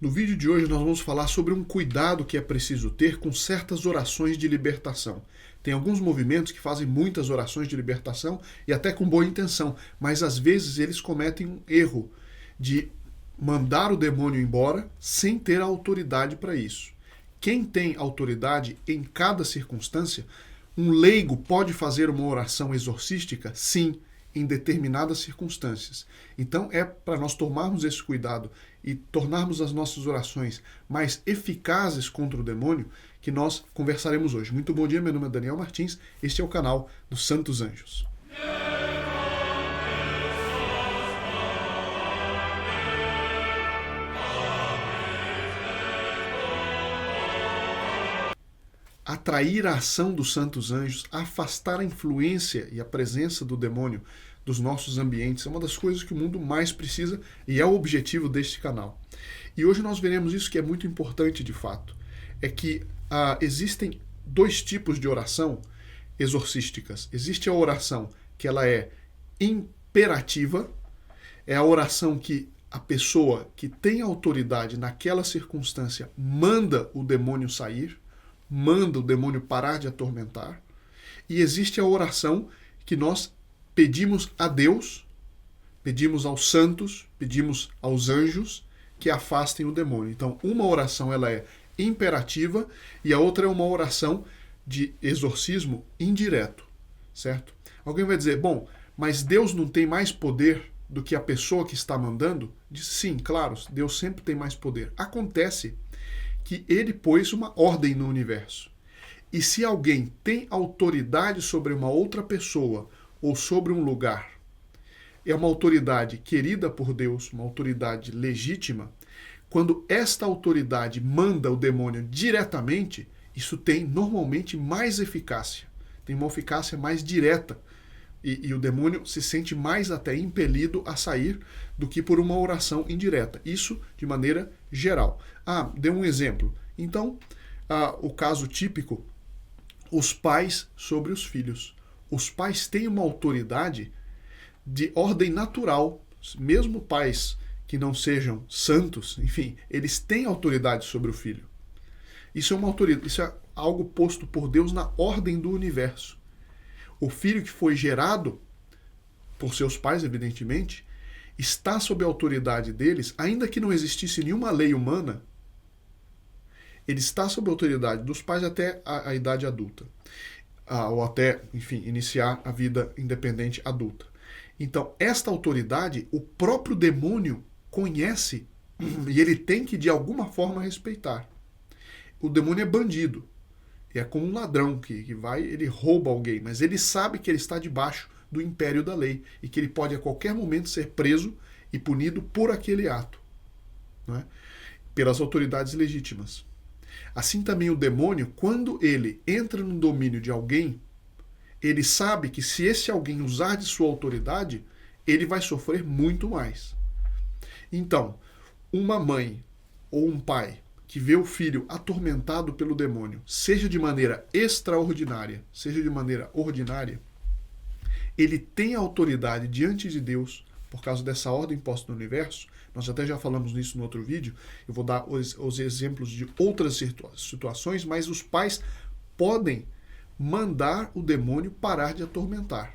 No vídeo de hoje nós vamos falar sobre um cuidado que é preciso ter com certas orações de libertação. Tem alguns movimentos que fazem muitas orações de libertação e até com boa intenção, mas às vezes eles cometem um erro de mandar o demônio embora sem ter a autoridade para isso. Quem tem autoridade em cada circunstância, um leigo pode fazer uma oração exorcística? Sim, em determinadas circunstâncias. Então é para nós tomarmos esse cuidado e tornarmos as nossas orações mais eficazes contra o demônio que nós conversaremos hoje. Muito bom dia, meu nome é Daniel Martins, este é o canal dos Santos Anjos. Atrair a ação dos santos anjos, afastar a influência e a presença do demônio dos nossos ambientes é uma das coisas que o mundo mais precisa e é o objetivo deste canal. E hoje nós veremos isso que é muito importante de fato, é que existem dois tipos de oração exorcísticas. Existe a oração que ela é imperativa, é a oração que a pessoa que tem autoridade naquela circunstância manda o demônio sair, manda o demônio parar de atormentar. E existe a oração que nós pedimos a Deus, pedimos aos santos, pedimos aos anjos que afastem o demônio. Então, uma oração ela é imperativa e a outra é uma oração de exorcismo indireto, certo? Alguém vai dizer, bom, mas Deus não tem mais poder do que a pessoa que está mandando? Diz, sim, claro, Deus sempre tem mais poder. Acontece que ele pôs uma ordem no universo. E se alguém tem autoridade sobre uma outra pessoa ou sobre um lugar, é uma autoridade querida por Deus, uma autoridade legítima, quando esta autoridade manda o demônio diretamente, isso tem normalmente mais eficácia. Tem uma eficácia mais direta. E o demônio se sente mais até impelido a sair do que por uma oração indireta. Isso de maneira geral. Dei um exemplo. Então, o caso típico, os pais sobre os filhos. Os pais têm uma autoridade de ordem natural. Mesmo pais que não sejam santos, enfim, eles têm autoridade sobre o filho. Isso é uma autoridade, isso é algo posto por Deus na ordem do universo. O filho que foi gerado por seus pais, evidentemente, está sob a autoridade deles, ainda que não existisse nenhuma lei humana, ele está sob a autoridade dos pais até a idade adulta. Ou até, enfim, iniciar a vida independente adulta. Então, esta autoridade, o próprio demônio conhece e ele tem que, de alguma forma, respeitar. O demônio é bandido. É como um ladrão que vai, ele rouba alguém, mas ele sabe que ele está debaixo do império da lei e que ele pode a qualquer momento ser preso e punido por aquele ato, não é? Pelas autoridades legítimas. Assim também o demônio, quando ele entra no domínio de alguém, ele sabe que se esse alguém usar de sua autoridade, ele vai sofrer muito mais. Então, uma mãe ou um pai que vê o filho atormentado pelo demônio, seja de maneira extraordinária, seja de maneira ordinária, ele tem autoridade diante de Deus, por causa dessa ordem posta no universo. Nós até já falamos nisso no outro vídeo, eu vou dar os exemplos de outras situações, mas os pais podem mandar o demônio parar de atormentar.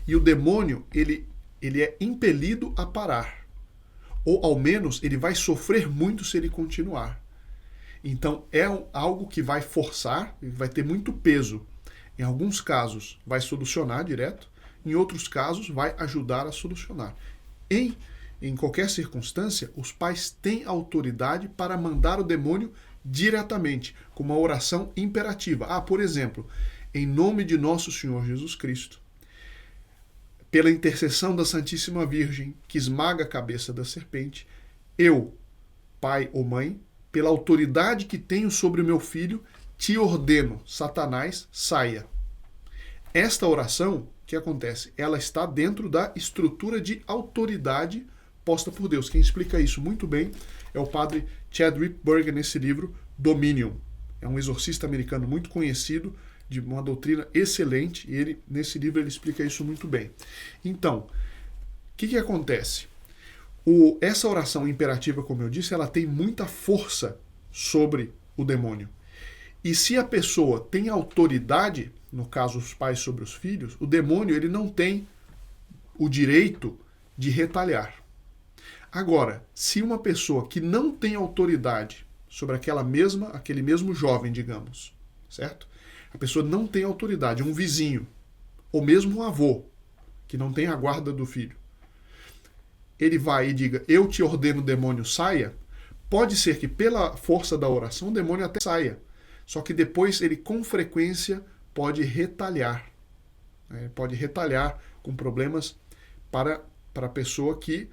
E o demônio, ele é impelido a parar. Ou ao menos ele vai sofrer muito se ele continuar. Então é algo que vai forçar, vai ter muito peso. Em alguns casos vai solucionar direto, em outros casos vai ajudar a solucionar. Em qualquer circunstância, os pais têm autoridade para mandar o demônio diretamente, com uma oração imperativa. Por exemplo, em nome de nosso Senhor Jesus Cristo, pela intercessão da Santíssima Virgem, que esmaga a cabeça da serpente, eu, pai ou mãe, pela autoridade que tenho sobre o meu filho, te ordeno, Satanás, saia. Esta oração, o que acontece? Ela está dentro da estrutura de autoridade posta por Deus. Quem explica isso muito bem é o padre Chadwick Burger nesse livro, Dominion. É um exorcista americano muito conhecido, de uma doutrina excelente, e nesse livro ele explica isso muito bem. Então, o que acontece? Essa oração imperativa, como eu disse, ela tem muita força sobre o demônio. E se a pessoa tem autoridade, no caso os pais sobre os filhos, o demônio ele não tem o direito de retaliar. Agora, se uma pessoa que não tem autoridade sobre aquele mesmo jovem, digamos, certo? A pessoa não tem autoridade, um vizinho, ou mesmo um avô, que não tem a guarda do filho, ele vai e diga, eu te ordeno, demônio, saia, pode ser que pela força da oração o demônio até saia, só que depois ele com frequência pode retalhar. Pode retalhar com problemas para a pessoa que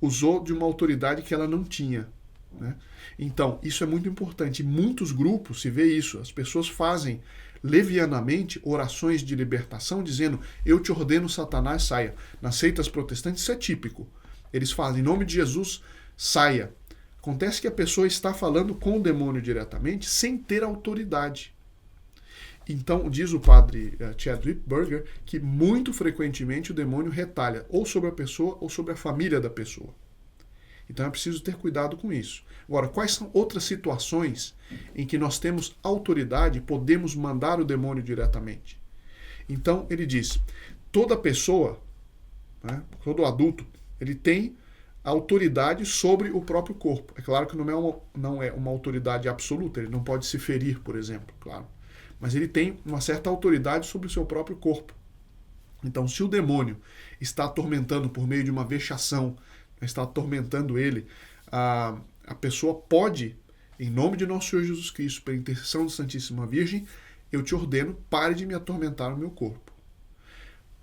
usou de uma autoridade que ela não tinha. Né? Então, isso é muito importante. Em muitos grupos se vê isso. As pessoas fazem levianamente orações de libertação, dizendo, eu te ordeno, Satanás, saia. Nas seitas protestantes isso é típico. Eles fazem, em nome de Jesus, saia. Acontece que a pessoa está falando com o demônio diretamente, sem ter autoridade. Então, diz o padre Chadwick Berger, que muito frequentemente o demônio retalha, ou sobre a pessoa, ou sobre a família da pessoa. Então é preciso ter cuidado com isso. Agora, quais são outras situações em que nós temos autoridade e podemos mandar o demônio diretamente? Então, ele diz, toda pessoa, né, todo adulto, ele tem autoridade sobre o próprio corpo. É claro que não é uma autoridade absoluta, ele não pode se ferir, por exemplo, claro. Mas ele tem uma certa autoridade sobre o seu próprio corpo. Então, se o demônio está atormentando por meio de uma vexação, está atormentando ele, a pessoa pode, em nome de nosso Senhor Jesus Cristo, pela intercessão da Santíssima Virgem, eu te ordeno, pare de me atormentar o meu corpo.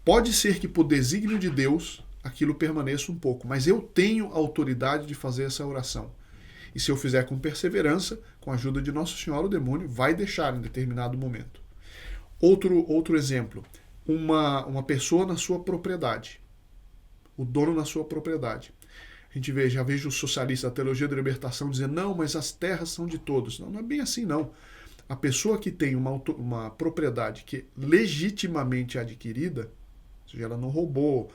Pode ser que por desígnio de Deus aquilo permaneça um pouco, mas eu tenho a autoridade de fazer essa oração. E se eu fizer com perseverança, com a ajuda de Nossa Senhora, o demônio vai deixar em determinado momento. Outro exemplo, uma pessoa na sua propriedade, o dono na sua propriedade. A gente já vejo os socialistas da teologia da libertação dizendo, não, mas as terras são de todos. Não, não é bem assim, não. A pessoa que tem uma propriedade que é legitimamente adquirida, ou seja, ela não roubou,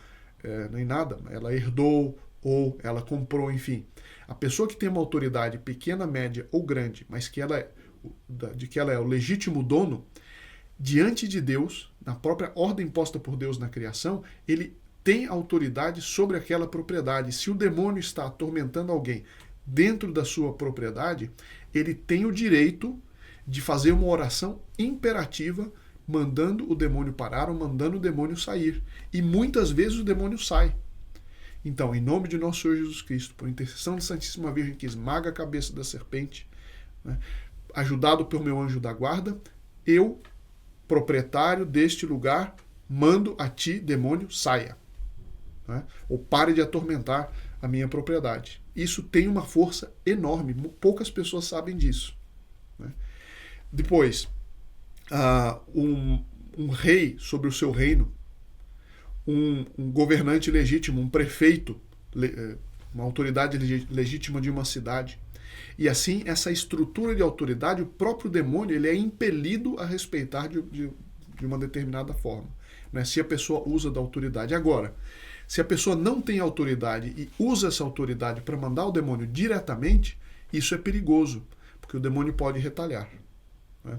nem nada, ela herdou ou ela comprou, enfim. A pessoa que tem uma autoridade pequena, média ou grande, mas que ela é o legítimo dono, diante de Deus, na própria ordem posta por Deus na criação, ele tem autoridade sobre aquela propriedade. Se o demônio está atormentando alguém dentro da sua propriedade, ele tem o direito de fazer uma oração imperativa mandando o demônio parar ou mandando o demônio sair. E muitas vezes o demônio sai. Então, em nome de nosso Senhor Jesus Cristo, por intercessão da Santíssima Virgem que esmaga a cabeça da serpente, né, ajudado pelo meu anjo da guarda, eu, proprietário deste lugar, mando a ti, demônio, saia. Né, ou pare de atormentar a minha propriedade. Isso tem uma força enorme, poucas pessoas sabem disso. Né. Depois, um rei sobre o seu reino, um governante legítimo, um prefeito, uma autoridade legítima de uma cidade. E assim, essa estrutura de autoridade, o próprio demônio, ele é impelido a respeitar de uma determinada forma. Né? Se a pessoa usa da autoridade. Agora, se a pessoa não tem autoridade e usa essa autoridade para mandar o demônio diretamente, isso é perigoso, porque o demônio pode retalhar. Né?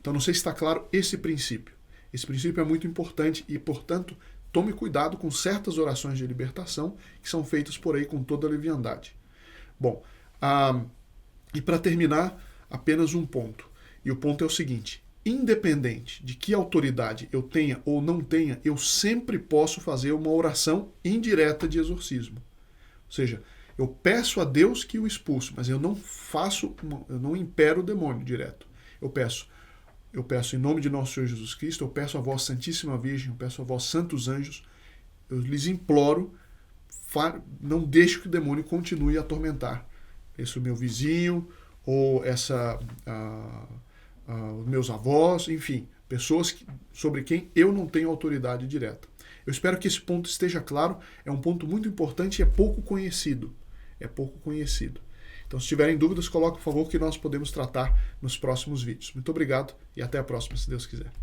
Então, não sei se está claro esse princípio. Esse princípio é muito importante e, portanto, tome cuidado com certas orações de libertação que são feitas por aí com toda a leviandade. Bom, e para terminar, apenas um ponto. E o ponto é o seguinte, independente de que autoridade eu tenha ou não tenha, eu sempre posso fazer uma oração indireta de exorcismo. Ou seja, eu peço a Deus que o expulse, mas eu não impero o demônio direto. Eu peço em nome de nosso Senhor Jesus Cristo, eu peço a vós, Santíssima Virgem, eu peço a vós, santos anjos, eu lhes imploro, não deixe que o demônio continue a atormentar esse meu vizinho, ou os meus avós, enfim, pessoas sobre quem eu não tenho autoridade direta. Eu espero que esse ponto esteja claro, é um ponto muito importante e é pouco conhecido. Então, se tiverem dúvidas, coloque, por favor, que nós podemos tratar nos próximos vídeos. Muito obrigado e até a próxima, se Deus quiser.